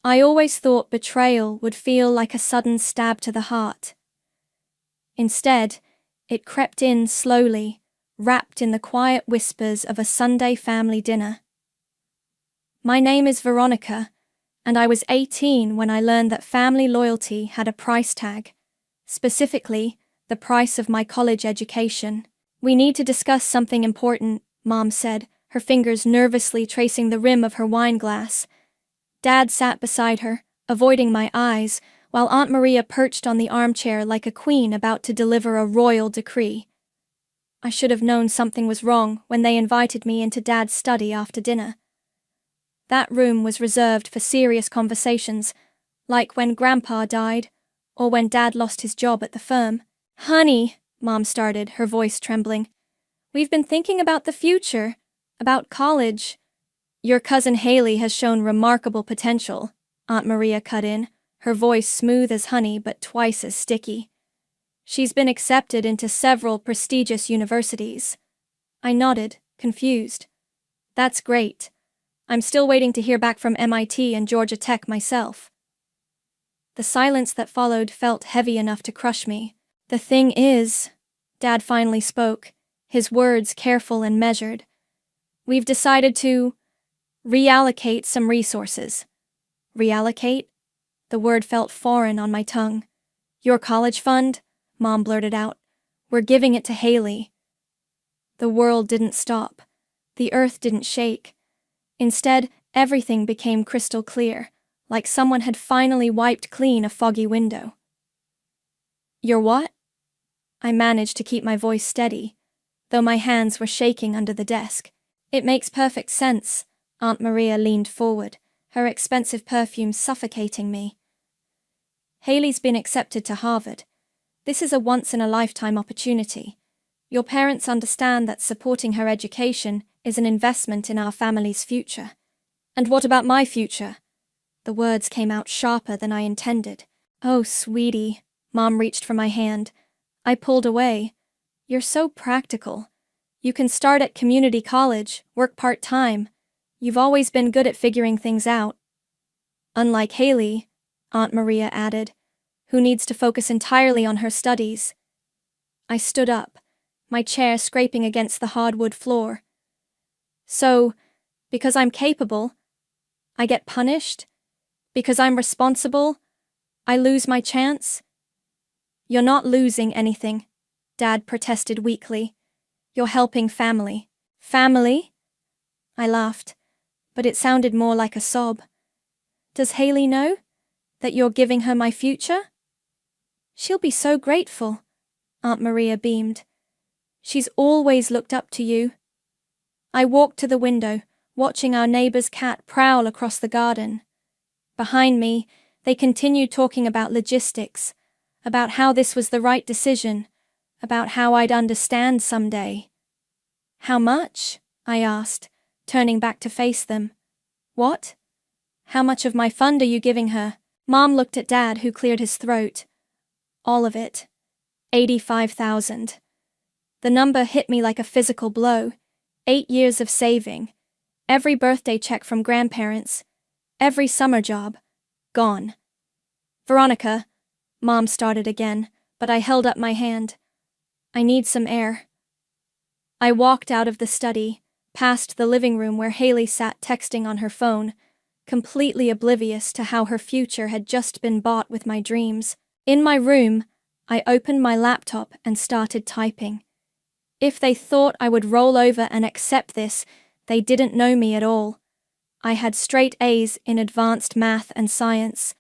I always thought betrayal would feel like a sudden stab to the heart. Instead, it crept in slowly, wrapped in the quiet whispers of a Sunday family dinner. My name is Veronica, and I was 18 when I learned that family loyalty had a price tag, specifically, the price of my college education. We need to discuss something important, Mom said, her fingers nervously tracing the rim of her wine glass. Dad sat beside her, avoiding my eyes, while Aunt Maria perched on the armchair like a queen about to deliver a royal decree. I should have known something was wrong when they invited me into Dad's study after dinner. That room was reserved for serious conversations, like when Grandpa died, or when Dad lost his job at the firm. "Honey," Mom started, her voice trembling, "we've been thinking about the future, about college." "Your cousin Haley has shown remarkable potential," Aunt Maria cut in, her voice smooth as honey but twice as sticky. "She's been accepted into several prestigious universities." I nodded, confused. "That's great. I'm still waiting to hear back from MIT and Georgia Tech myself." The silence that followed felt heavy enough to crush me. "The thing is," Dad finally spoke, his words careful and measured, "we've decided to reallocate some resources." Reallocate? The word felt foreign on my tongue. "Your college fund?" Mom blurted out. "We're giving it to Haley." The world didn't stop. The earth didn't shake. Instead, everything became crystal clear, like someone had finally wiped clean a foggy window. "Your what?" I managed to keep my voice steady, though my hands were shaking under the desk. "It makes perfect sense." Aunt Maria leaned forward, her expensive perfume suffocating me. "Haley's been accepted to Harvard. This is a once-in-a-lifetime opportunity. Your parents understand that supporting her education is an investment in our family's future." "And what about my future?" The words came out sharper than I intended. "Oh, sweetie." Mom reached for my hand. I pulled away. "You're so practical. You can start at community college, work part-time. You've always been good at figuring things out." "Unlike Haley," Aunt Maria added, "who needs to focus entirely on her studies." I stood up, my chair scraping against the hardwood floor. "So, because I'm capable, I get punished? Because I'm responsible, I lose my chance?" "You're not losing anything," Dad protested weakly. "You're helping family." "Family?" I laughed, but it sounded more like a sob. "Does Haley know that you're giving her my future?" "She'll be so grateful," Aunt Maria beamed. "She's always looked up to you." I walked to the window, watching our neighbor's cat prowl across the garden. Behind me, they continued talking about logistics, about how this was the right decision, about how I'd understand someday. "How much?" I asked, turning back to face them. "What? How much of my fund are you giving her?" Mom looked at Dad, who cleared his throat. "All of it. 85,000. The number hit me like a physical blow. 8 years of saving. Every birthday check from grandparents. Every summer job. Gone." "Veronica," Mom started again, but I held up my hand. "I need some air." I walked out of the study, past the living room where Haley sat texting on her phone, completely oblivious to how her future had just been bought with my dreams. In my room, I opened my laptop and started typing. If they thought I would roll over and accept this, they didn't know me at all. I had straight A's in advanced math and science.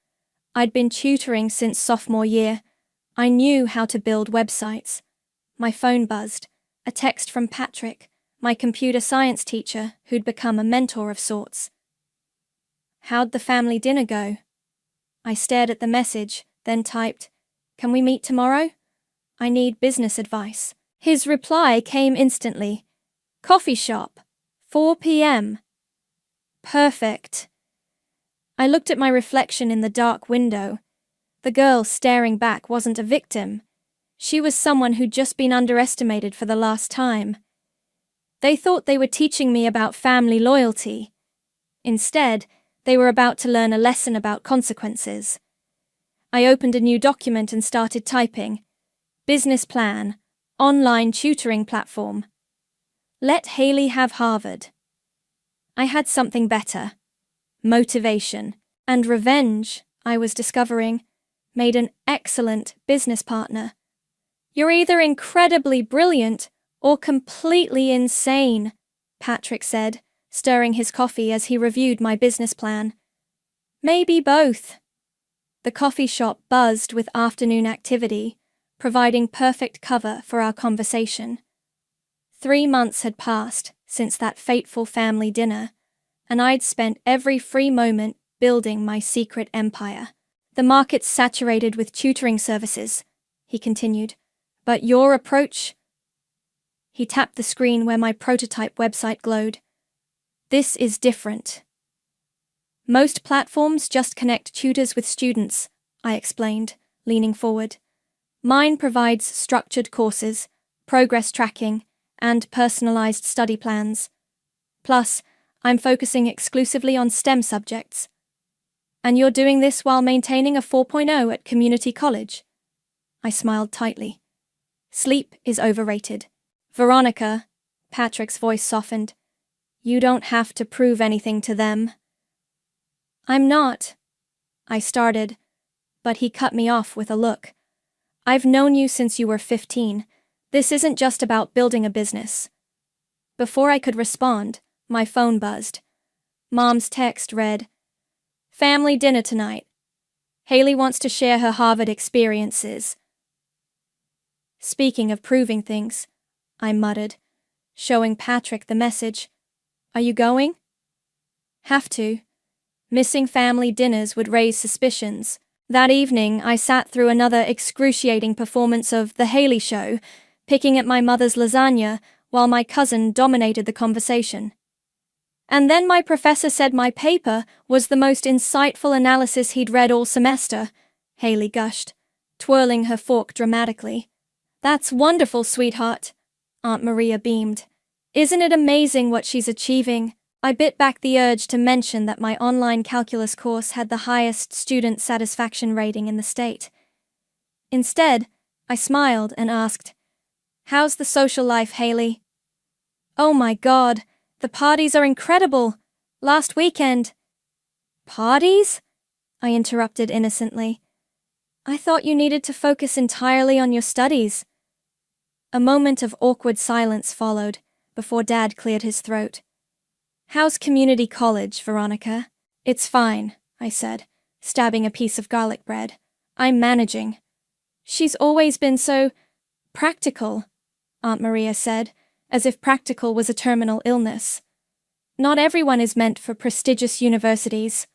I'd been tutoring since sophomore year. I knew how to build websites. My phone buzzed. A text from Patrick, my computer science teacher, who'd become a mentor of sorts. "How'd the family dinner go?" I stared at the message, then typed, "Can we meet tomorrow? I need business advice." His reply came instantly. "Coffee shop, 4 p.m. Perfect. I looked at my reflection in the dark window. The girl staring back wasn't a victim. She was someone who'd just been underestimated for the last time. They thought they were teaching me about family loyalty. Instead, They were about to learn a lesson about consequences. I opened a new document and started typing. Business plan, online tutoring platform. Let Haley have Harvard. I had something better. Motivation and revenge, I was discovering, made an excellent business partner. You're either incredibly brilliant or completely insane, Patrick said, stirring his coffee as he reviewed my business plan. Maybe both. The coffee shop buzzed with afternoon activity, providing perfect cover for our conversation. 3 months had passed since that fateful family dinner, and I'd spent every free moment building my secret empire. The market's saturated with tutoring services, he continued, but your approach... He tapped the screen where my prototype website glowed. This is different. Most platforms just connect tutors with students, I explained, leaning forward. Mine provides structured courses, progress tracking, and personalized study plans. Plus, I'm focusing exclusively on STEM subjects. And you're doing this while maintaining a 4.0 at community college? I smiled tightly. Sleep is overrated. Veronica, Patrick's voice softened. You don't have to prove anything to them. I'm not. I started, but he cut me off with a look. I've known you since you were 15. This isn't just about building a business. Before I could respond, my phone buzzed. Mom's text read, Family dinner tonight. Haley wants to share her Harvard experiences. Speaking of proving things, I muttered, showing Patrick the message. Are you going? Have to. Missing family dinners would raise suspicions. That evening, I sat through another excruciating performance of The Haley Show, picking at my mother's lasagna while my cousin dominated the conversation. And then my professor said my paper was the most insightful analysis he'd read all semester, Haley gushed, twirling her fork dramatically. That's wonderful, sweetheart, Aunt Maria beamed. Isn't it amazing what she's achieving? I bit back the urge to mention that my online calculus course had the highest student satisfaction rating in the state. Instead, I smiled and asked, How's the social life, Haley? Oh my God, the parties are incredible. Last weekend. Parties? I interrupted innocently. I thought you needed to focus entirely on your studies. A moment of awkward silence followed, before Dad cleared his throat. How's community college, Veronica? It's fine, I said, stabbing a piece of garlic bread. I'm managing. She's always been so practical, Aunt Maria said, as if practical was a terminal illness. Not everyone is meant for prestigious universities.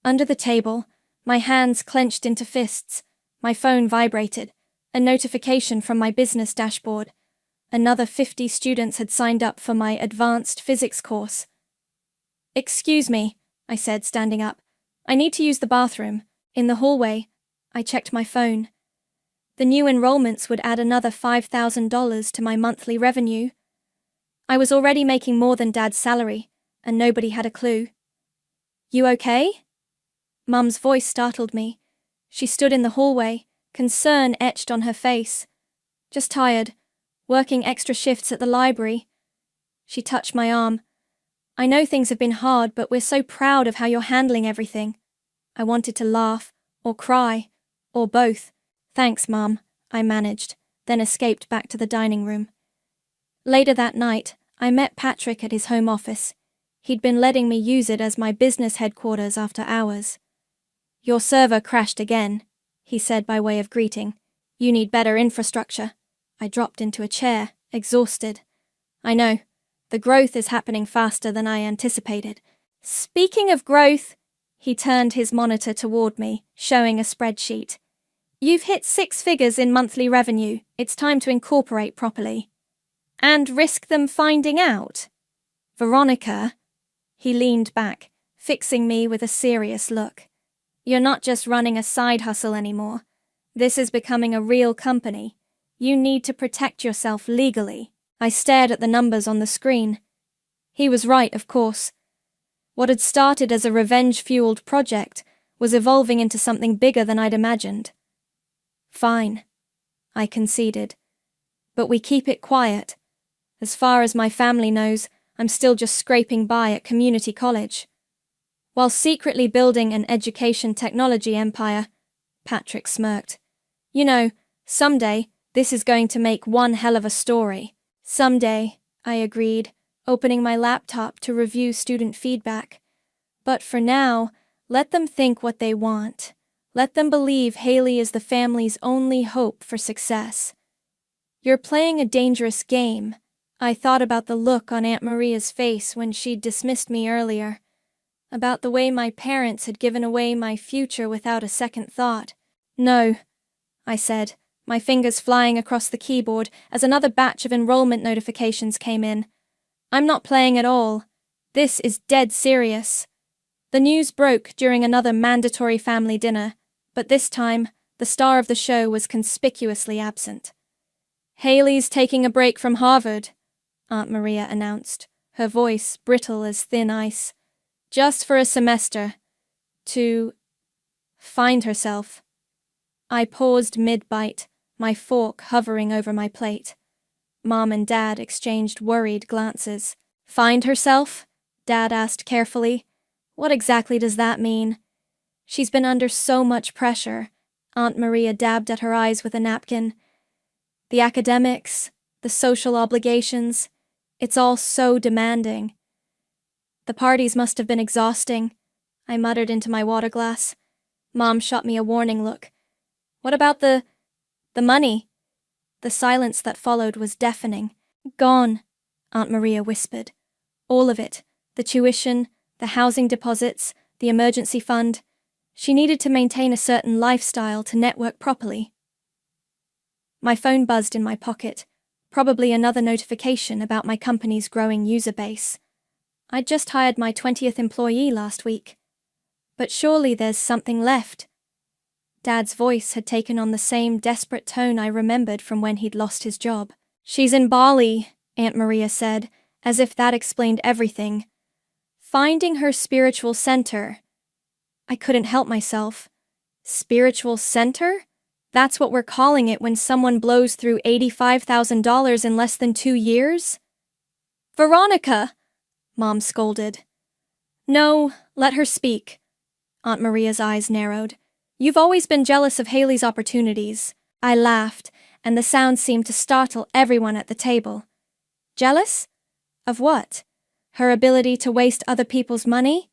Under the table, my hands clenched into fists, my phone vibrated, a notification from my business dashboard. Another 50 students had signed up for my advanced physics course. Excuse me, I said, standing up. I need to use the bathroom. In the hallway, I checked my phone. The new enrollments would add another $5,000 to my monthly revenue. I was already making more than Dad's salary, and nobody had a clue. You okay? Mum's voice startled me. She stood in the hallway, concern etched on her face. Just tired. Working extra shifts at the library. She touched my arm. I know things have been hard, but we're so proud of how you're handling everything. I wanted to laugh, or cry, or both. Thanks, Mum, I managed, then escaped back to the dining room. Later that night, I met Patrick at his home office. He'd been letting me use it as my business headquarters after hours. Your server crashed again, he said by way of greeting. You need better infrastructure. I dropped into a chair, exhausted. I know. The growth is happening faster than I anticipated. Speaking of growth, he turned his monitor toward me, showing a spreadsheet. You've hit 6 figures in monthly revenue. It's time to incorporate properly. And risk them finding out? Veronica, he leaned back, fixing me with a serious look. You're not just running a side hustle anymore. This is becoming a real company. You need to protect yourself legally. I stared at the numbers on the screen. He was right, of course. What had started as a revenge-fueled project was evolving into something bigger than I'd imagined. Fine, I conceded. But we keep it quiet. As far as my family knows, I'm still just scraping by at community college. While secretly building an education technology empire, Patrick smirked. You know, someday, this is going to make one hell of a story. Someday, I agreed, opening my laptop to review student feedback. But for now, let them think what they want. Let them believe Haley is the family's only hope for success. You're playing a dangerous game. I thought about the look on Aunt Maria's face when she'd dismissed me earlier, about the way my parents had given away my future without a second thought. No, I said, my fingers flying across the keyboard as another batch of enrollment notifications came in. I'm not playing at all. This is dead serious. The news broke during another mandatory family dinner, but this time, the star of the show was conspicuously absent. Haley's taking a break from Harvard, Aunt Maria announced, her voice brittle as thin ice. Just for a semester. To find herself. I paused mid-bite, my fork hovering over my plate. Mom and Dad exchanged worried glances. Find herself? Dad asked carefully. What exactly does that mean? She's been under so much pressure. Aunt Maria dabbed at her eyes with a napkin. The academics, the social obligations, it's all so demanding. The parties must have been exhausting, I muttered into my water glass. Mom shot me a warning look. What about the money? The silence that followed was deafening. Gone, Aunt Maria whispered. All of it. The tuition, the housing deposits, the emergency fund. She needed to maintain a certain lifestyle to network properly. My phone buzzed in my pocket, probably another notification about my company's growing user base. I'd just hired my 20th employee last week. But surely there's something left. Dad's voice had taken on the same desperate tone I remembered from when he'd lost his job. She's in Bali, Aunt Maria said, as if that explained everything. Finding her spiritual center. I couldn't help myself. Spiritual center? That's what we're calling it when someone blows through $85,000 in less than 2 years? Veronica! Mom scolded. No, let her speak. Aunt Maria's eyes narrowed. You've always been jealous of Haley's opportunities. I laughed, and the sound seemed to startle everyone at the table. Jealous? Of what? Her ability to waste other people's money?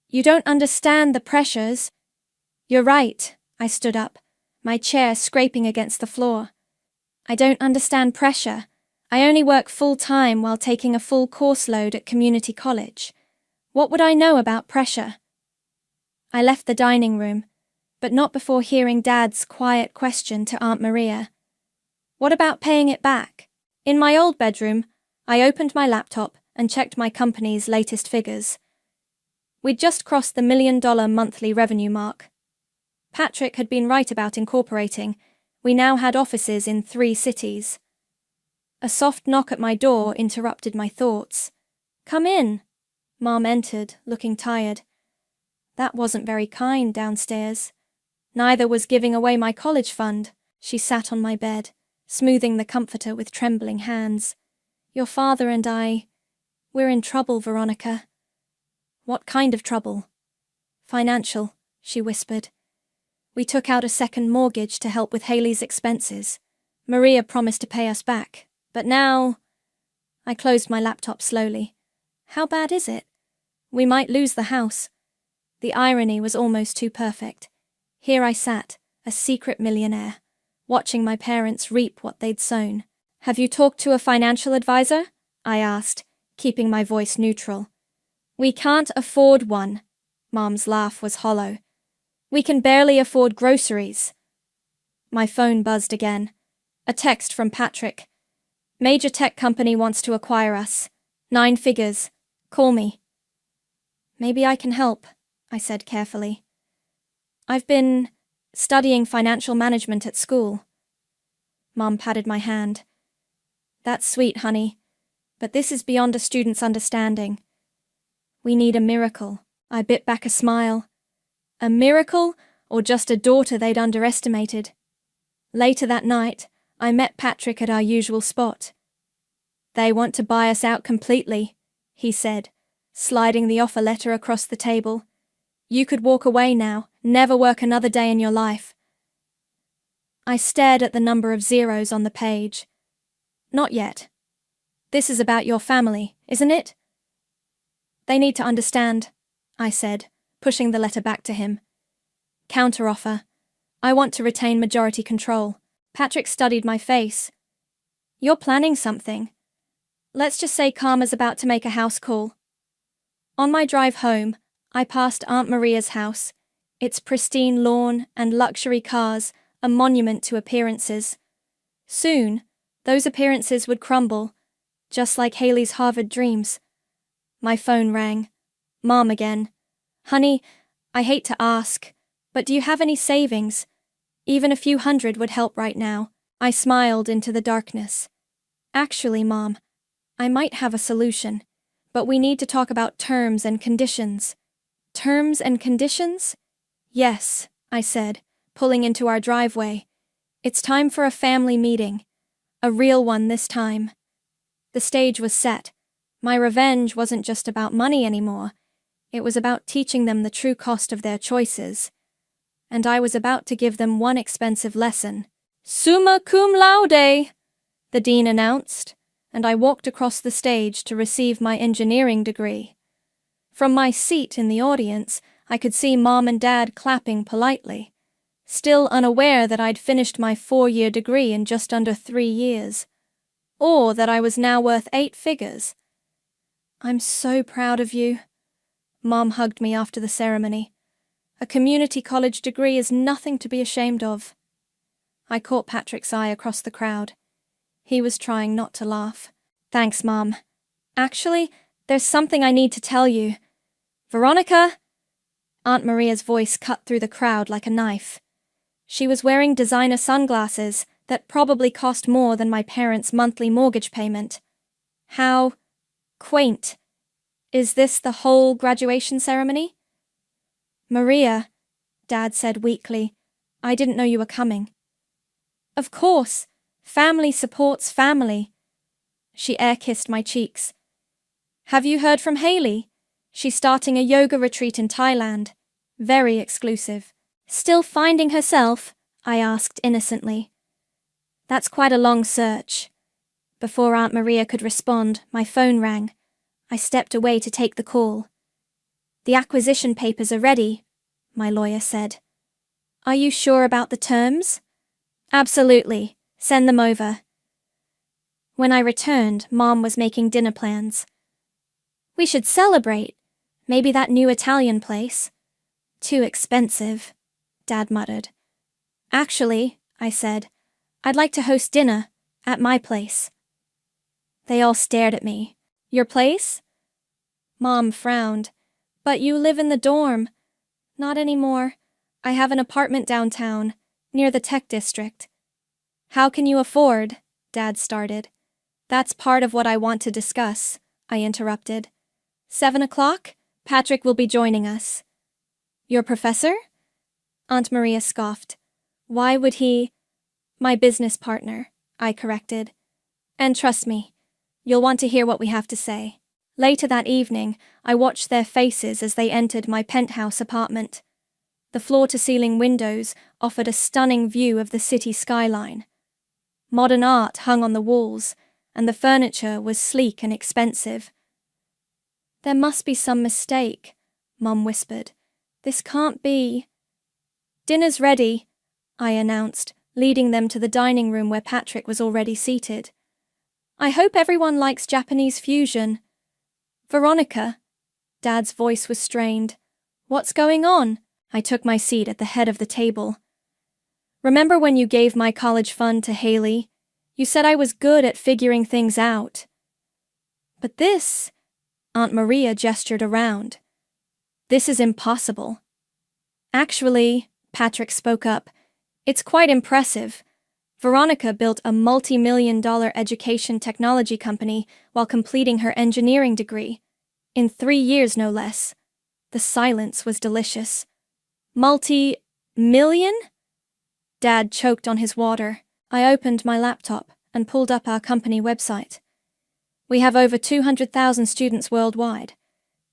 You don't understand the pressures. You're right, I stood up, my chair scraping against the floor. I don't understand pressure. I only work full-time while taking a full course load at community college. What would I know about pressure? I left the dining room, but not before hearing Dad's quiet question to Aunt Maria. What about paying it back? In my old bedroom, I opened my laptop and checked my company's latest figures. We'd just crossed the $1 million monthly revenue mark. Patrick had been right about incorporating. We now had offices in 3 cities. A soft knock at my door interrupted my thoughts. Come in. Mom entered, looking tired. That wasn't very kind downstairs. Neither was giving away my college fund. She sat on my bed, smoothing the comforter with trembling hands. Your father and we're in trouble, Veronica. What kind of trouble? Financial, she whispered. We took out a second mortgage to help with Haley's expenses. Maria promised to pay us back. But now... I closed my laptop slowly. How bad is it? We might lose the house. The irony was almost too perfect. Here I sat, a secret millionaire, watching my parents reap what they'd sown. Have you talked to a financial advisor? I asked, keeping my voice neutral. We can't afford one. Mom's laugh was hollow. We can barely afford groceries. My phone buzzed again. A text from Patrick. Major tech company wants to acquire us. 9 figures. Call me. Maybe I can help, I said carefully. I've been studying financial management at school. Mom patted my hand. That's sweet, honey, but this is beyond a student's understanding. We need a miracle. I bit back a smile. A miracle, or just a daughter they'd underestimated? Later that night, I met Patrick at our usual spot. They want to buy us out completely, he said, sliding the offer letter across the table. You could walk away now, never work another day in your life. I stared at the number of zeros on the page. Not yet. This is about your family, isn't it? They need to understand, I said, pushing the letter back to him. Counteroffer. I want to retain majority control. Patrick studied my face. You're planning something. Let's just say Karma's about to make a house call. On my drive home, I passed Aunt Maria's house, its pristine lawn and luxury cars a monument to appearances. Soon, those appearances would crumble, just like Haley's Harvard dreams. My phone rang. Mom again. Honey, I hate to ask, but do you have any savings? Even a few hundred would help right now. I smiled into the darkness. Actually, Mom, I might have a solution, but we need to talk about terms and conditions. Terms and conditions? Yes, I said, pulling into our driveway. It's time for a family meeting. A real one this time. The stage was set. My revenge wasn't just about money anymore. It was about teaching them the true cost of their choices. And I was about to give them one expensive lesson. Summa cum laude, the dean announced, and I walked across the stage to receive my engineering degree. From my seat in the audience, I could see Mom and Dad clapping politely, still unaware that I'd finished my 4-year degree in just under 3 years, or that I was now worth 8 figures. I'm so proud of you. Mom hugged me after the ceremony. A community college degree is nothing to be ashamed of. I caught Patrick's eye across the crowd. He was trying not to laugh. Thanks, Mom. Actually, there's something I need to tell you. Veronica! Aunt Maria's voice cut through the crowd like a knife. She was wearing designer sunglasses that probably cost more than my parents' monthly mortgage payment. How quaint. Is this the whole graduation ceremony? Maria, Dad said weakly, I didn't know you were coming. Of course. Family supports family. She air-kissed my cheeks. Have you heard from Haley? She's starting a yoga retreat in Thailand. Very exclusive. Still finding herself? I asked innocently. That's quite a long search. Before Aunt Maria could respond, my phone rang. I stepped away to take the call. The acquisition papers are ready, my lawyer said. Are you sure about the terms? Absolutely. Send them over. When I returned, Mom was making dinner plans. We should celebrate. Maybe that new Italian place. Too expensive, Dad muttered. Actually, I said, I'd like to host dinner at my place. They all stared at me. Your place? Mom frowned. But you live in the dorm. Not anymore. I have an apartment downtown, near the tech district. How can you afford? Dad started. That's part of what I want to discuss, I interrupted. 7 o'clock? Patrick will be joining us. Your professor? Aunt Maria scoffed. Why would he? My business partner, I corrected. And trust me, you'll want to hear what we have to say. Later that evening, I watched their faces as they entered my penthouse apartment. The floor-to-ceiling windows offered a stunning view of the city skyline. Modern art hung on the walls, and the furniture was sleek and expensive. There must be some mistake, Mum whispered. This can't be. Dinner's ready, I announced, leading them to the dining room where Patrick was already seated. I hope everyone likes Japanese fusion. Veronica. Dad's voice was strained. What's going on? I took my seat at the head of the table. Remember when you gave my college fund to Haley? You said I was good at figuring things out. But this, Aunt Maria gestured around. This is impossible. Actually, Patrick spoke up, it's quite impressive. Veronica built a multi-million-dollar education technology company while completing her engineering degree. In 3 years, no less. The silence was delicious. Multi-million? Dad choked on his water. I opened my laptop and pulled up our company website. We have over 200,000 students worldwide.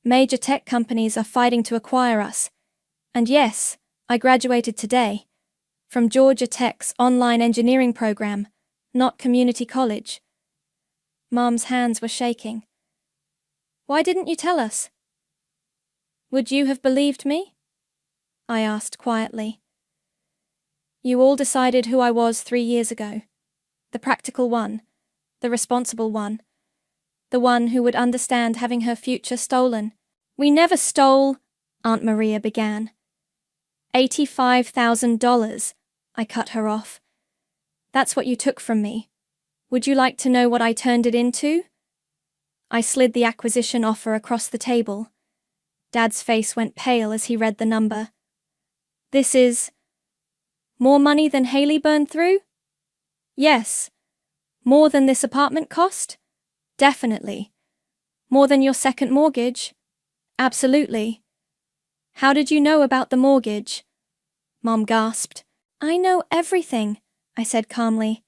Major tech companies are fighting to acquire us. And yes, I graduated today from Georgia Tech's online engineering program, not community college. Mom's hands were shaking. Why didn't you tell us? Would you have believed me? I asked quietly. You all decided who I was 3 years ago. The practical one, the responsible one, the one who would understand having her future stolen. We never stole, Aunt Maria began. $85,000, I cut her off. That's what you took from me. Would you like to know what I turned it into? I slid the acquisition offer across the table. Dad's face went pale as he read the number. This is more money than Haley burned through? Yes. More than this apartment cost? Definitely. More than your second mortgage? Absolutely. How did you know about the mortgage? Mom gasped. I know everything, I said calmly.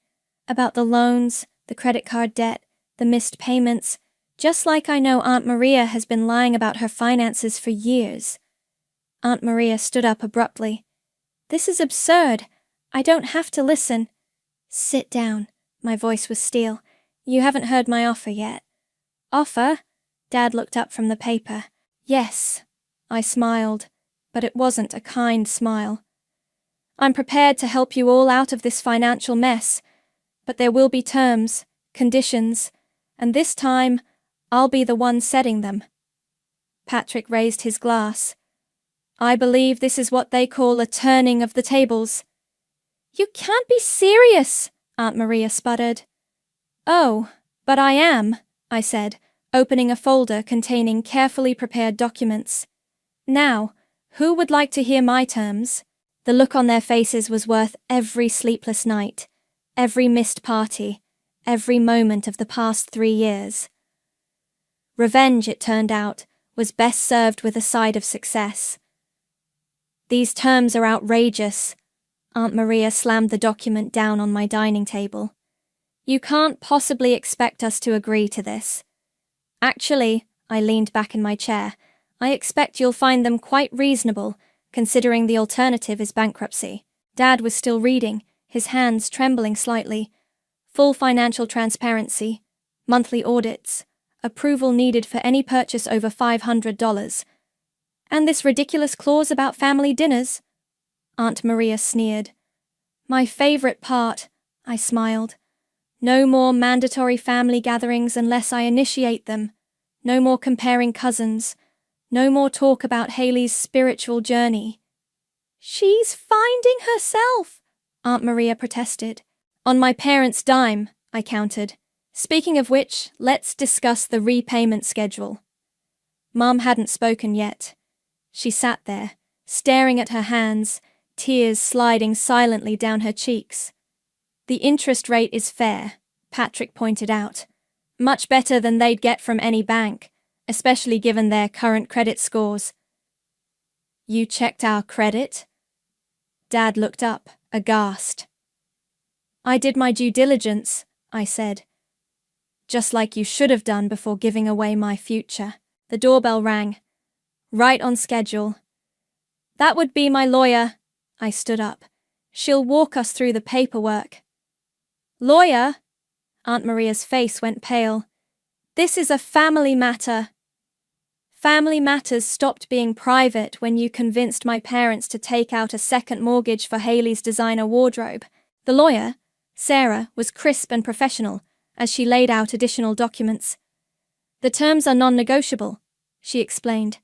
About the loans, the credit card debt, the missed payments, just like I know Aunt Maria has been lying about her finances for years. Aunt Maria stood up abruptly. This is absurd. I don't have to listen. Sit down. My voice was steel. You haven't heard my offer yet. Offer? Dad looked up from the paper. Yes. I smiled, but it wasn't a kind smile. I'm prepared to help you all out of this financial mess, but there will be terms, conditions, and this time, I'll be the one setting them. Patrick raised his glass. I believe this is what they call a turning of the tables. You can't be serious, Aunt Maria sputtered. Oh, but I am, I said, opening a folder containing carefully prepared documents. Now, who would like to hear my terms? The look on their faces was worth every sleepless night, every missed party, every moment of the past 3 years. Revenge, it turned out, was best served with a side of success. These terms are outrageous. Aunt Maria slammed the document down on my dining table. You can't possibly expect us to agree to this. Actually, I leaned back in my chair, I expect you'll find them quite reasonable, considering the alternative is bankruptcy. Dad was still reading, his hands trembling slightly. Full financial transparency, monthly audits, approval needed for any purchase over $500. And this ridiculous clause about family dinners? Aunt Maria sneered. My favorite part, I smiled. No more mandatory family gatherings unless I initiate them. No more comparing cousins. No more talk about Haley's spiritual journey. She's finding herself, Aunt Maria protested. On my parents' dime, I countered. Speaking of which, let's discuss the repayment schedule. Mom hadn't spoken yet. She sat there, staring at her hands, tears sliding silently down her cheeks. The interest rate is fair, Patrick pointed out. Much better than they'd get from any bank, especially given their current credit scores. You checked our credit? Dad looked up, aghast. I did my due diligence, I said. Just like you should have done before giving away my future. The doorbell rang. Right on schedule. That would be my lawyer. I stood up. She'll walk us through the paperwork. Lawyer? Aunt Maria's face went pale. This is a family matter. Family matters stopped being private when you convinced my parents to take out a second mortgage for Haley's designer wardrobe. The lawyer, Sarah, was crisp and professional as she laid out additional documents. The terms are non-negotiable, she explained.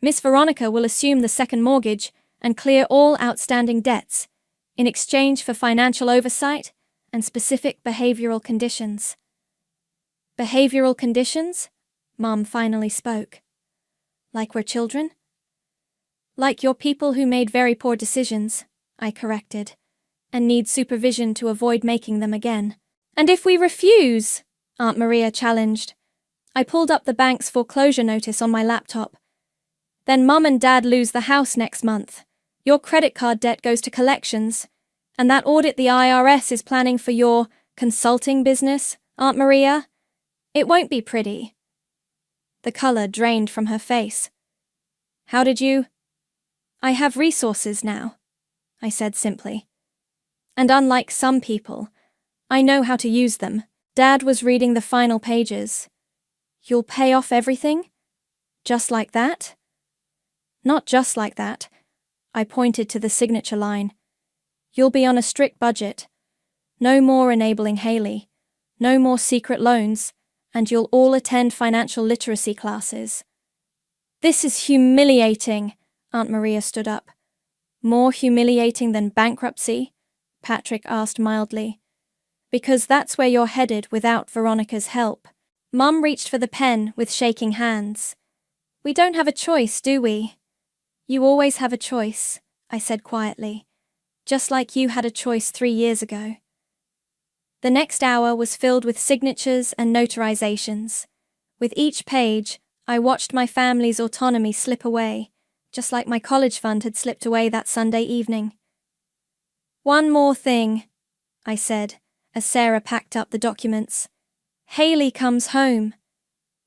Miss Veronica will assume the second mortgage and clear all outstanding debts in exchange for financial oversight and specific behavioral conditions. Behavioral conditions? Mom finally spoke. Like we're children? Like you're people who made very poor decisions, I corrected, and need supervision to avoid making them again. And if we refuse, Aunt Maria challenged, I pulled up the bank's foreclosure notice on my laptop. Then Mum and Dad lose the house next month. Your credit card debt goes to collections. And that audit the IRS is planning for your consulting business, Aunt Maria? It won't be pretty. The color drained from her face. How did you? I have resources now, I said simply. And unlike some people, I know how to use them. Dad was reading the final pages. You'll pay off everything? Just like that? Not just like that. I pointed to the signature line. You'll be on a strict budget. No more enabling Haley. No more secret loans. And you'll all attend financial literacy classes. This is humiliating, Aunt Maria stood up. More humiliating than bankruptcy? Patrick asked mildly. Because that's where you're headed without Veronica's help. Mum reached for the pen with shaking hands. We don't have a choice, do we? You always have a choice, I said quietly. Just like you had a choice 3 years ago. The next hour was filled with signatures and notarizations. With each page, I watched my family's autonomy slip away, just like my college fund had slipped away that Sunday evening. One more thing, I said, as Sarah packed up the documents. Haley comes home.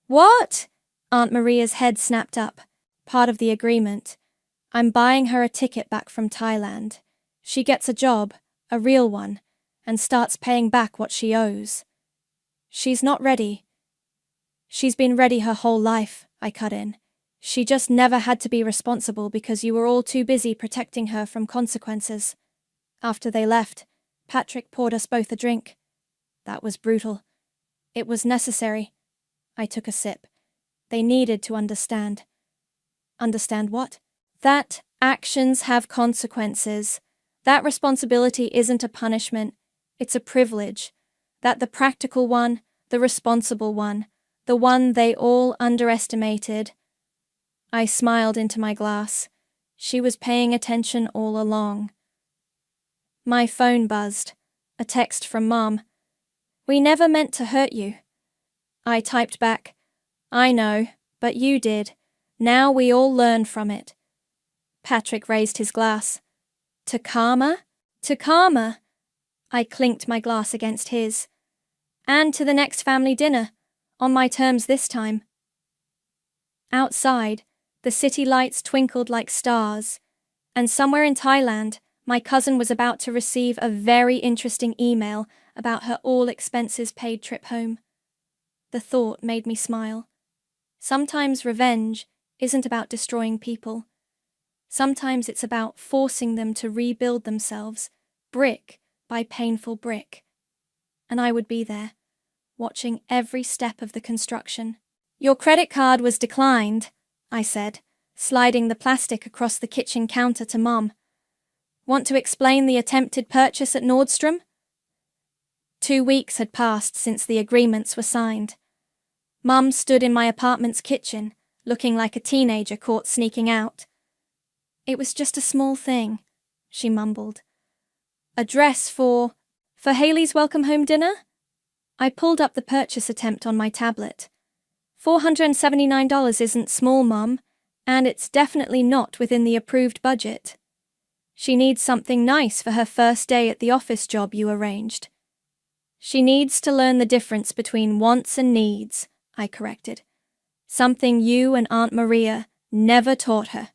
What? Aunt Maria's head snapped up. Part of the agreement. I'm buying her a ticket back from Thailand. She gets a job, a real one, and starts paying back what she owes. She's not ready. She's been ready her whole life, I cut in. She just never had to be responsible because you were all too busy protecting her from consequences. After they left, Patrick poured us both a drink. That was brutal. It was necessary. I took a sip. They needed to understand. Understand what? That actions have consequences. That responsibility isn't a punishment. It's a privilege. That the practical one, the responsible one, the one they all underestimated. I smiled into my glass. She was paying attention all along. My phone buzzed. A text from Mom. We never meant to hurt you. I typed back. I know, but you did. Now we all learn from it. Patrick raised his glass. To karma? To karma. I clinked my glass against his. And to the next family dinner, on my terms this time. Outside, the city lights twinkled like stars, and somewhere in Thailand, my cousin was about to receive a very interesting email about her all-expenses-paid trip home. The thought made me smile. Sometimes revenge isn't about destroying people. Sometimes it's about forcing them to rebuild themselves, brick by painful brick. And I would be there, watching every step of the construction. Your credit card was declined, I said, sliding the plastic across the kitchen counter to Mom. Want to explain the attempted purchase at Nordstrom? 2 weeks had passed since the agreements were signed. Mum stood in my apartment's kitchen, looking like a teenager caught sneaking out. It was just a small thing, she mumbled. A dress for Haley's welcome home dinner? I pulled up the purchase attempt on my tablet. $479 isn't small, Mum, and it's definitely not within the approved budget. She needs something nice for her first day at the office job you arranged. She needs to learn the difference between wants and needs, I corrected. Something you and Aunt Maria never taught her.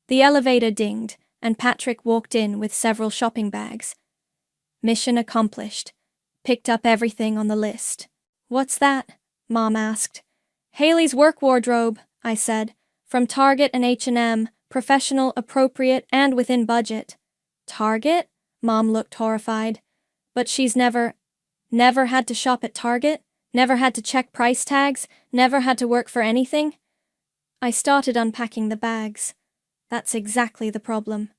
The elevator dinged, and Patrick walked in with several shopping bags. Mission accomplished. Picked up everything on the list. What's that? Mom asked. Haley's work wardrobe, I said. From Target and H&M, professional, appropriate, and within budget. Target? Mom looked horrified. But she's never had to shop at Target? Never had to check price tags? Never had to work for anything? I started unpacking the bags. That's exactly the problem.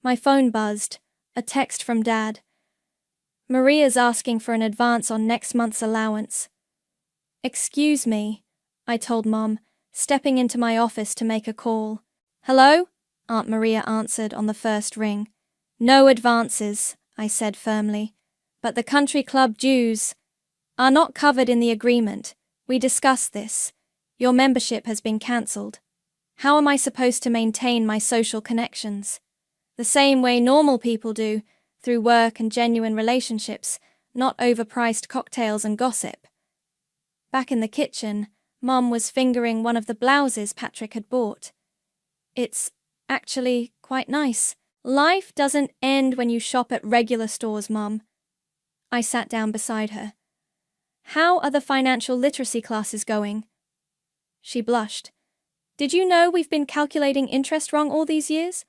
My phone buzzed. A text from Dad. Maria's asking for an advance on next month's allowance. Excuse me, I told Mom, stepping into my office to make a call. Hello? Aunt Maria answered on the first ring. No advances, I said firmly, but the country club dues are not covered in the agreement. We discussed this. Your membership has been cancelled. How am I supposed to maintain my social connections? The same way normal people do, through work and genuine relationships, not overpriced cocktails and gossip. Back in the kitchen, Mom was fingering one of the blouses Patrick had bought. It's actually quite nice. Life doesn't end when you shop at regular stores, Mom. I sat down beside her. How are the financial literacy classes going? She blushed. Did you know we've been calculating interest wrong all these years?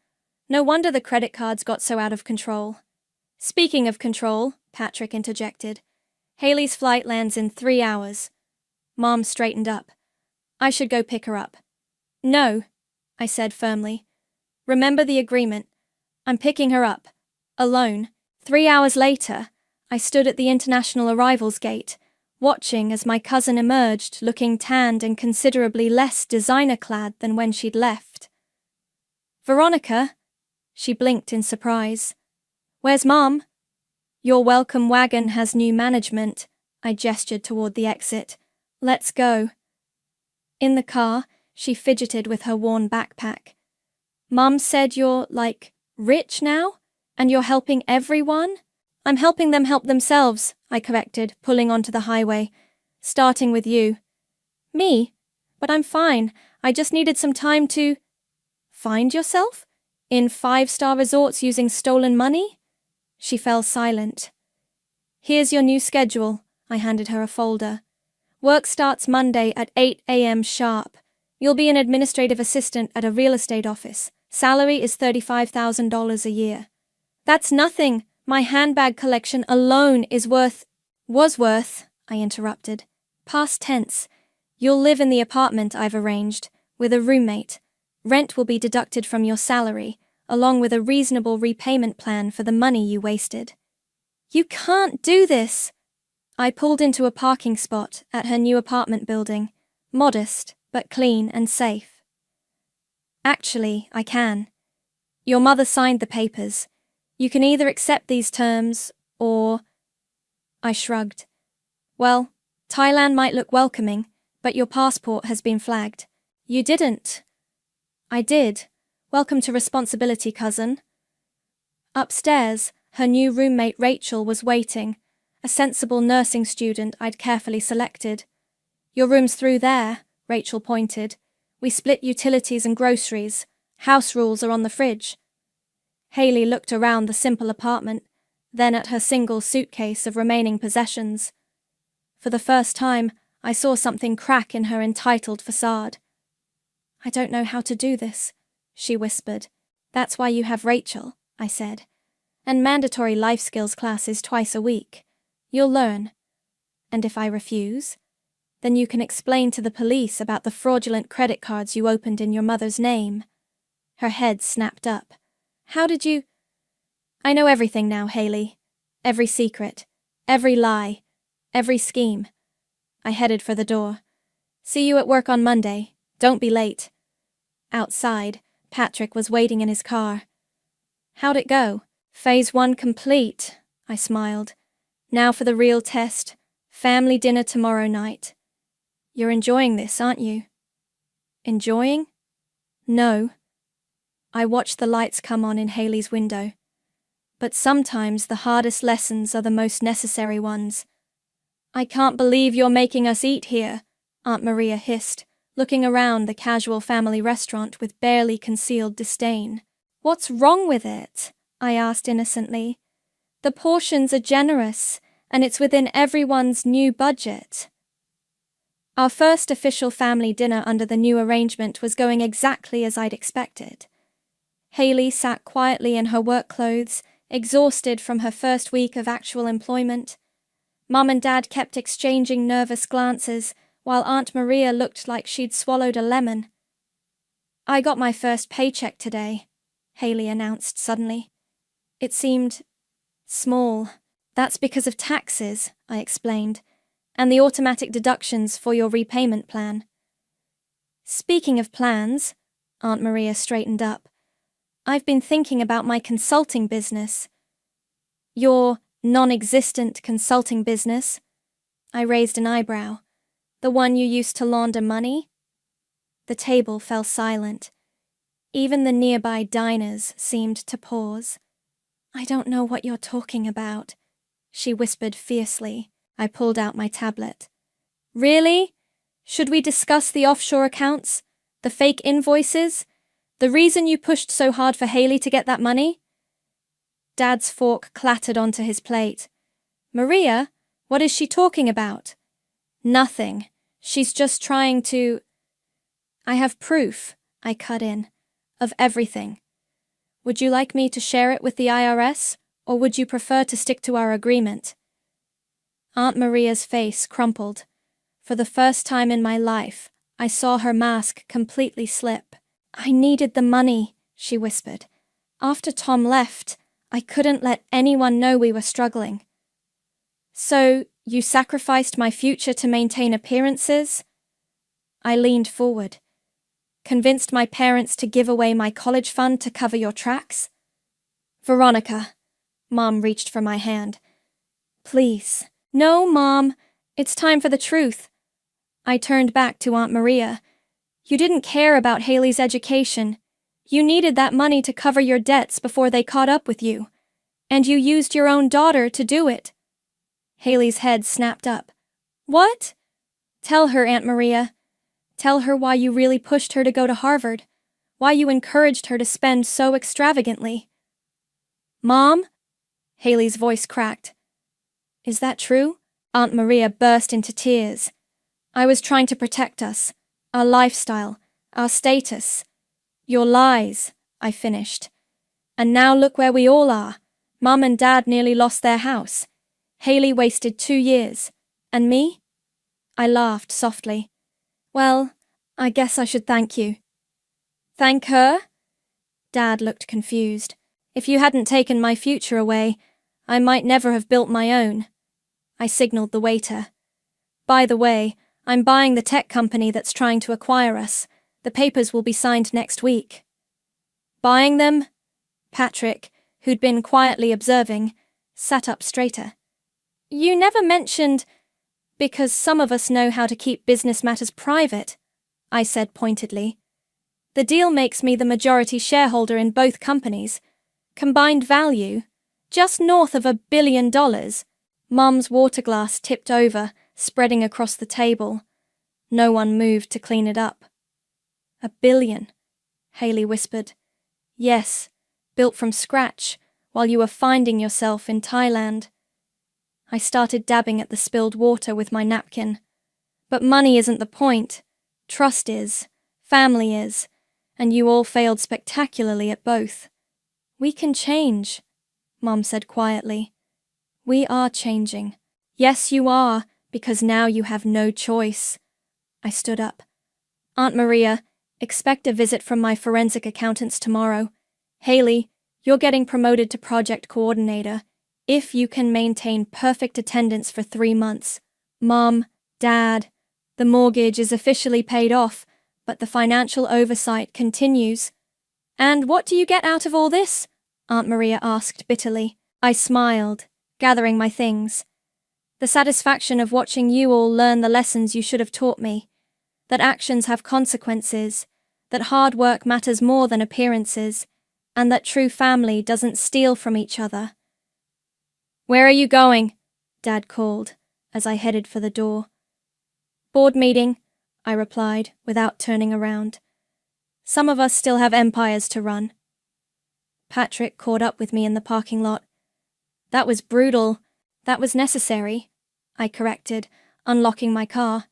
No wonder the credit cards got so out of control. Speaking of control, Patrick interjected, Haley's flight lands in 3 hours. Mom straightened up. I should go pick her up. No, I said firmly. Remember the agreement. I'm picking her up. Alone. 3 hours later, I stood at the international arrivals gate, watching as my cousin emerged looking tanned and considerably less designer-clad than when she'd left. Veronica? She blinked in surprise. Where's Mom? Your welcome wagon has new management, I gestured toward the exit. Let's go. In the car, she fidgeted with her worn backpack. Mom said you're, rich now? And you're helping everyone? I'm helping them help themselves, I corrected, pulling onto the highway. Starting with you. Me? But I'm fine. I just needed some time to… Find yourself? In 5-star resorts using stolen money? She fell silent. Here's your new schedule, I handed her a folder. Work starts Monday at 8 a.m. sharp. You'll be an administrative assistant at a real estate office. Salary is $35,000 a year. That's nothing. My handbag collection alone was worth, I interrupted. Past tense. You'll live in the apartment I've arranged, with a roommate. Rent will be deducted from your salary, along with a reasonable repayment plan for the money you wasted. You can't do this! I pulled into a parking spot at her new apartment building, modest, but clean and safe. Actually, I can. Your mother signed the papers. You can either accept these terms, or… I shrugged. Well, Thailand might look welcoming, but your passport has been flagged. You didn't. I did. Welcome to responsibility, cousin. Upstairs, her new roommate Rachel was waiting, a sensible nursing student I'd carefully selected. Your room's through there, Rachel pointed. We split utilities and groceries. House rules are on the fridge. Haley looked around the simple apartment, then at her single suitcase of remaining possessions. For the first time, I saw something crack in her entitled facade. I don't know how to do this, she whispered. That's why you have Rachel, I said. And mandatory life skills classes twice a week. You'll learn. And if I refuse, then you can explain to the police about the fraudulent credit cards you opened in your mother's name. Her head snapped up. How did you… I know everything now, Haley. Every secret. Every lie. Every scheme. I headed for the door. See you at work on Monday. Don't be late. Outside, Patrick was waiting in his car. How'd it go? Phase 1 complete, I smiled. Now for the real test. Family dinner tomorrow night. You're enjoying this, aren't you? Enjoying? No. I watched the lights come on in Haley's window. But sometimes the hardest lessons are the most necessary ones. I can't believe you're making us eat here, Aunt Maria hissed, looking around the casual family restaurant with barely concealed disdain. What's wrong with it? I asked innocently. The portions are generous, and it's within everyone's new budget. Our first official family dinner under the new arrangement was going exactly as I'd expected. Haley sat quietly in her work clothes, exhausted from her first week of actual employment. Mum and Dad kept exchanging nervous glances, while Aunt Maria looked like she'd swallowed a lemon. I got my first paycheck today, Haley announced suddenly. It seemed… small. That's because of taxes, I explained, and the automatic deductions for your repayment plan. Speaking of plans, Aunt Maria straightened up. I've been thinking about my consulting business. Your non-existent consulting business? I raised an eyebrow. The one you used to launder money? The table fell silent. Even the nearby diners seemed to pause. I don't know what you're talking about, she whispered fiercely. I pulled out my tablet. Really? Should we discuss the offshore accounts? The fake invoices? The reason you pushed so hard for Haley to get that money? Dad's fork clattered onto his plate. Maria, what is she talking about? Nothing. She's just trying to... I have proof, I cut in, of everything. Would you like me to share it with the IRS, or would you prefer to stick to our agreement? Aunt Maria's face crumpled. For the first time in my life, I saw her mask completely slip. I needed the money, she whispered. After Tom left, I couldn't let anyone know we were struggling. So, you sacrificed my future to maintain appearances? I leaned forward. Convinced my parents to give away my college fund to cover your tracks? Veronica. Mom reached for my hand. Please. No, Mom. It's time for the truth. I turned back to Aunt Maria. You didn't care about Haley's education. You needed that money to cover your debts before they caught up with you. And you used your own daughter to do it. Haley's head snapped up. What? Tell her, Aunt Maria. Tell her why you really pushed her to go to Harvard. Why you encouraged her to spend so extravagantly. Mom? Haley's voice cracked. Is that true? Aunt Maria burst into tears. I was trying to protect us, our lifestyle, our status. Your lies, I finished. And now look where we all are. Mom and Dad nearly lost their house. Haley wasted 2 years. And me? I laughed softly. Well, I guess I should thank you. Thank her? Dad looked confused. If you hadn't taken my future away, I might never have built my own. I signaled the waiter. By the way, I'm buying the tech company that's trying to acquire us. The papers will be signed next week. Buying them? Patrick, who'd been quietly observing, sat up straighter. You never mentioned... Because some of us know how to keep business matters private, I said pointedly. The deal makes me the majority shareholder in both companies. Combined value, just north of $1 billion. Mum's water glass tipped over, spreading across the table. No one moved to clean it up. $1 billion, Haley whispered. Yes, built from scratch, while you were finding yourself in Thailand. I started dabbing at the spilled water with my napkin. But money isn't the point. Trust is. Family is. And you all failed spectacularly at both. We can change, Mom said quietly. We are changing. Yes, you are, because now you have no choice. I stood up. Aunt Maria, expect a visit from my forensic accountants tomorrow. Haley, you're getting promoted to project coordinator. If you can maintain perfect attendance for 3 months. Mom, Dad, the mortgage is officially paid off, but the financial oversight continues. And what do you get out of all this? Aunt Maria asked bitterly. I smiled, gathering my things. The satisfaction of watching you all learn the lessons you should have taught me. That actions have consequences, that hard work matters more than appearances, and that true family doesn't steal from each other. Where are you going? Dad called, as I headed for the door. Board meeting, I replied, without turning around. Some of us still have empires to run. Patrick caught up with me in the parking lot. That was brutal. That was necessary, I corrected, unlocking my car.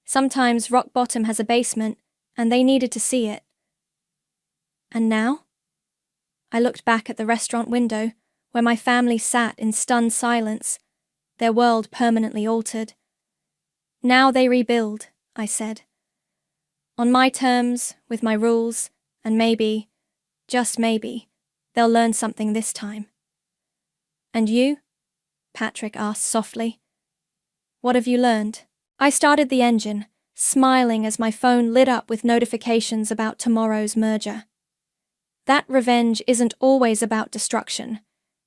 Sometimes rock bottom has a basement, and they needed to see it. And now? I looked back at the restaurant window, where my family sat in stunned silence, their world permanently altered. Now they rebuild, I said. On my terms, with my rules, and maybe, just maybe, they'll learn something this time. And you? Patrick asked softly. What have you learned? I started the engine, smiling as my phone lit up with notifications about tomorrow's merger. That revenge isn't always about destruction.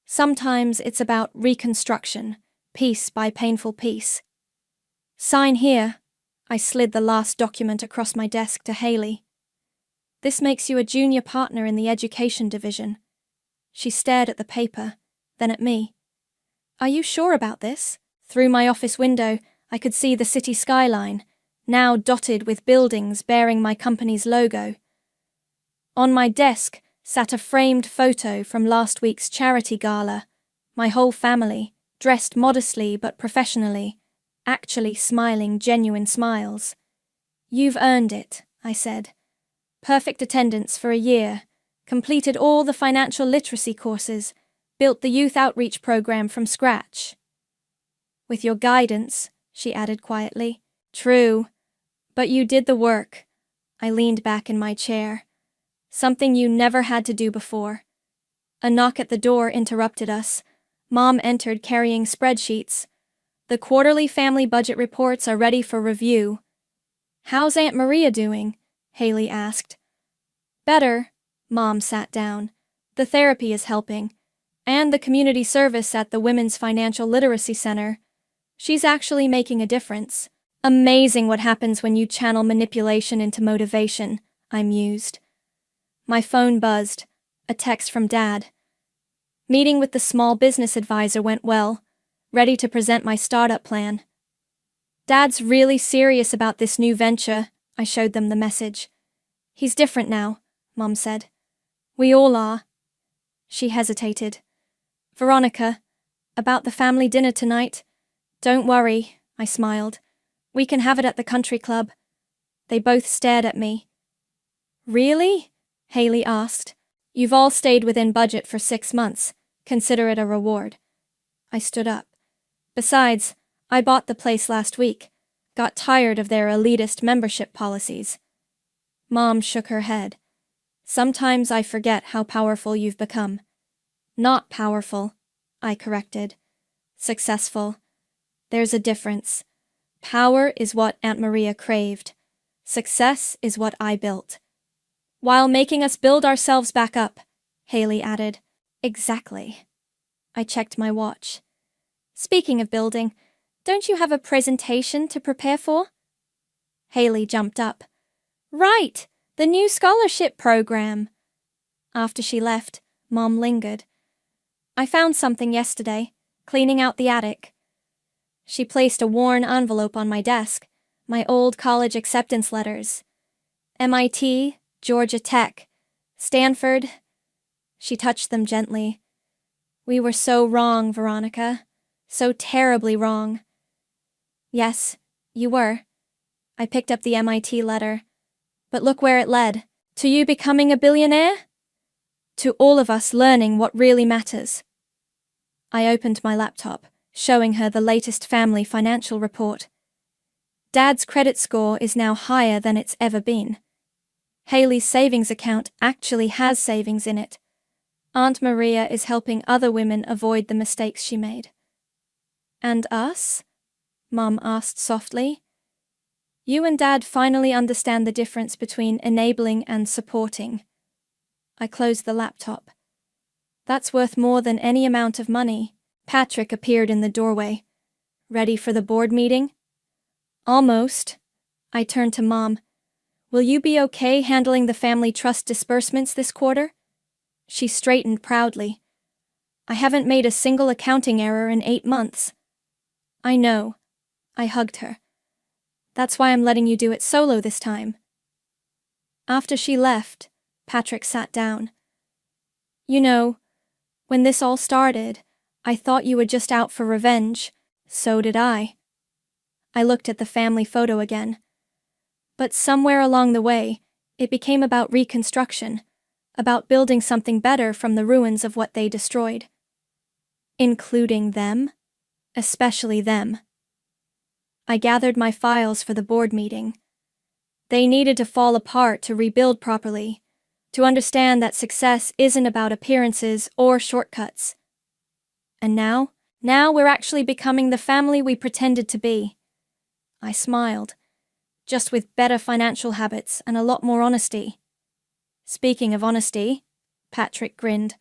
Sometimes it's about reconstruction, piece by painful piece. Sign here, I slid the last document across my desk to Haley. This makes you a junior partner in the education division. She stared at the paper, then at me. Are you sure about this? Through my office window, I could see the city skyline, now dotted with buildings bearing my company's logo. On my desk sat a framed photo from last week's charity gala, my whole family, dressed modestly but professionally, actually smiling genuine smiles. You've earned it, I said. Perfect attendance for a year, completed all the financial literacy courses, built the youth outreach program from scratch. With your guidance, she added quietly. True, but you did the work. I leaned back in my chair. Something you never had to do before. A knock at the door interrupted us. Mom entered carrying spreadsheets. The quarterly family budget reports are ready for review. How's Aunt Maria doing? Haley asked. Better. Mom sat down. The therapy is helping. And the community service at the Women's Financial Literacy Center. She's actually making a difference. Amazing what happens when you channel manipulation into motivation, I mused. My phone buzzed. A text from Dad. Meeting with the small business advisor went well. Ready to present my startup plan. Dad's really serious about this new venture, I showed them the message. He's different now, Mom said. We all are. She hesitated. Veronica, about the family dinner tonight. Don't worry, I smiled. We can have it at the country club. They both stared at me. Really? Haley asked. You've all stayed within budget for 6 months. Consider it a reward. I stood up. Besides, I bought the place last week. Got tired of their elitist membership policies. Mom shook her head. Sometimes I forget how powerful you've become. Not powerful, I corrected. Successful. There's a difference. Power is what Aunt Maria craved. Success is what I built. While making us build ourselves back up, Haley added. Exactly. I checked my watch. Speaking of building, don't you have a presentation to prepare for? Haley jumped up. Right, the new scholarship program. After she left, Mom lingered. I found something yesterday, cleaning out the attic. She placed a worn envelope on my desk, my old college acceptance letters. MIT, Georgia Tech, Stanford. She touched them gently. We were so wrong, Veronica. So terribly wrong. Yes, you were. I picked up the MIT letter. But look where it led. To you becoming a billionaire? To all of us learning what really matters. I opened my laptop, showing her the latest family financial report. Dad's credit score is now higher than it's ever been. Haley's savings account actually has savings in it. Aunt Maria is helping other women avoid the mistakes she made. And us? Mom asked softly. You and Dad finally understand the difference between enabling and supporting. I closed the laptop. That's worth more than any amount of money. Patrick appeared in the doorway. Ready for the board meeting? Almost. I turned to Mom. Will you be okay handling the family trust disbursements this quarter? She straightened proudly. I haven't made a single accounting error in 8 months. I know. I hugged her. That's why I'm letting you do it solo this time. After she left, Patrick sat down. You know, when this all started, I thought you were just out for revenge. So did I. I looked at the family photo again. But somewhere along the way, it became about reconstruction, about building something better from the ruins of what they destroyed. Including them, especially them. I gathered my files for the board meeting. They needed to fall apart to rebuild properly, to understand that success isn't about appearances or shortcuts. And now we're actually becoming the family we pretended to be. I smiled, just with better financial habits and a lot more honesty. Speaking of honesty, Patrick grinned.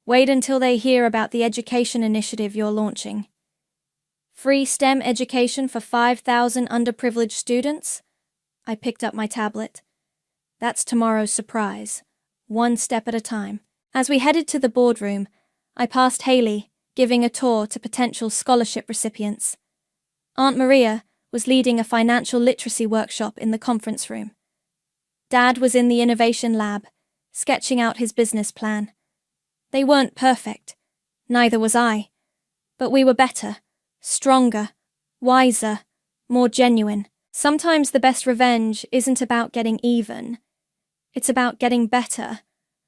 Wait until they hear about the education initiative you're launching. Free STEM education for 5,000 underprivileged students? I picked up my tablet. That's tomorrow's surprise, one step at a time. As we headed to the boardroom, I passed Haley, giving a tour to potential scholarship recipients. Aunt Maria was leading a financial literacy workshop in the conference room. Dad was in the innovation lab, sketching out his business plan. They weren't perfect, neither was I, but we were better, stronger, wiser, more genuine. Sometimes the best revenge isn't about getting even. It's about getting better,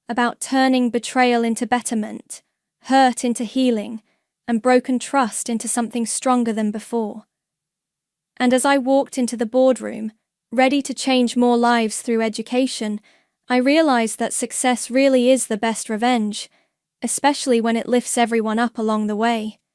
about turning betrayal into betterment, hurt into healing, and broken trust into something stronger than before. And as I walked into the boardroom, ready to change more lives through education, I realized that success really is the best revenge, especially when it lifts everyone up along the way.